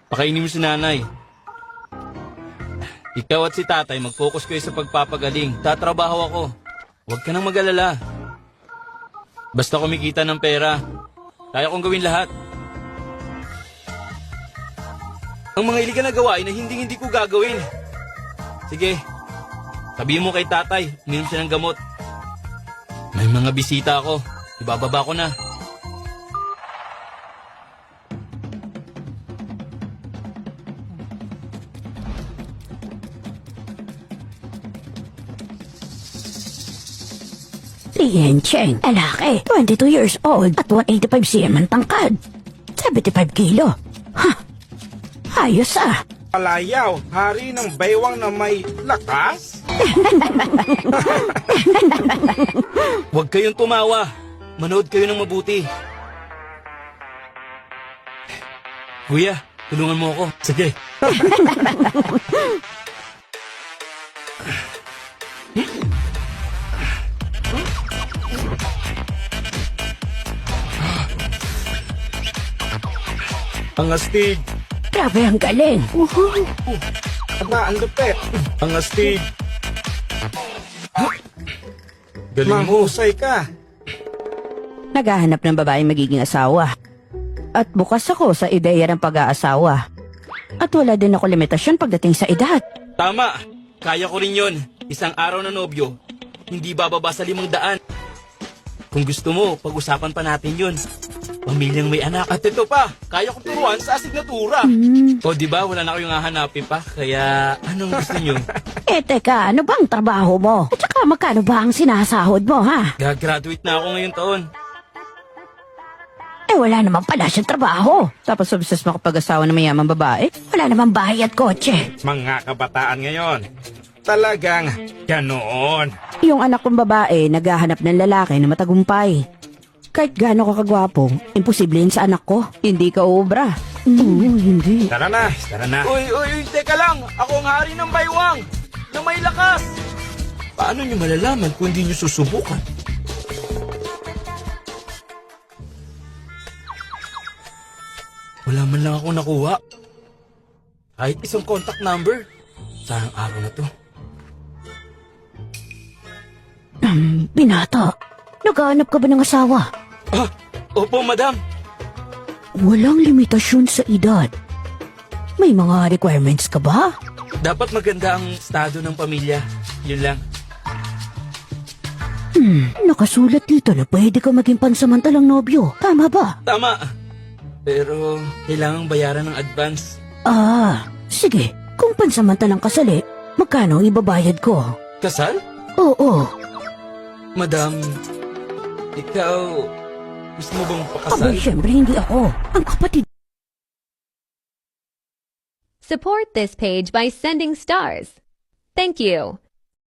Pakainin mo si nanay. Ikaw at si tatay, mag-focus kayo sa pagpapagaling. Tatrabaho ako. Huwag ka nang mag-alala. Basta kumikita ng pera, kaya kong gawin lahat. Ang mga iligan na gawain na hindi ko gagawin. Sige, sabihin mo kay tatay, uminom siya ng gamot. May mga bisita ako, ibababa ko na. Lien Cheng, lalaki, 22 years old at 185 cm ang tangkad. 75 kilo. Ha? Ayos ah. Palayaw, hari ng baywang na may lakas? Huwag kayong tumawa. Manood kayo ng mabuti. Kuya, tulungan mo ako. Sige. Ang astig, Grabe ang galing. aba, ang lupit. Ang astig. Galing mo. Mahusay ka. Naghahanap ng babaeng magiging asawa. At bukas ako sa ideya ng pag-aasawa. At wala din ako limitasyon pagdating sa edad. Tama. Kaya ko rin yun. Isang araw na nobyo, hindi bababa sa 500. Kung gusto mo, pag-usapan pa natin yun. Pamilyang may anak. At ito pa, kaya ko turuan sa asignatura. O di ba wala na kayong hahanapin pa? Kaya anong gusto nyo? Teka, ano bang trabaho mo? At saka magkano ba ang sinasahod mo, ha? Gagraduate na ako ngayong taon. Wala naman pala siyang trabaho. Tapos obses makapag-asawa ng mayamang babae? Wala naman bahay at kotse. Mga kabataan ngayon, talagang ganoon. Yung anak kong babae, naghahanap ng lalaki na matagumpay. Kahit gaano ka kagwapo, imposible yun sa anak ko. Hindi ka ubra. Hindi. Tara na, tara na. Uy, teka lang. Ako ang hari ng baywang na may lakas. Paano nyo malalaman kung hindi nyo susubukan? Wala man lang ako nakuha. Kahit isang contact number. Sayang araw na to. Binata, naghahanap ka ba ng asawa? Ah, opo madam. Walang limitasyon sa edad. May mga requirements ka ba? Dapat maganda ang estado ng pamilya. Yun lang. Nakasulat dito na pwede ka maging pansamantalang nobyo. Tama ba? Tama. Pero kailangang bayaran ng advance. Sige. Kung pansamantalang kasali, magkano ibabayad ko? Kasal? Oo. Madam, ikaw, gusto mo bang pakasal? Abay, syempre hindi ako. Ang kapatid. Support this page by sending stars. Thank you.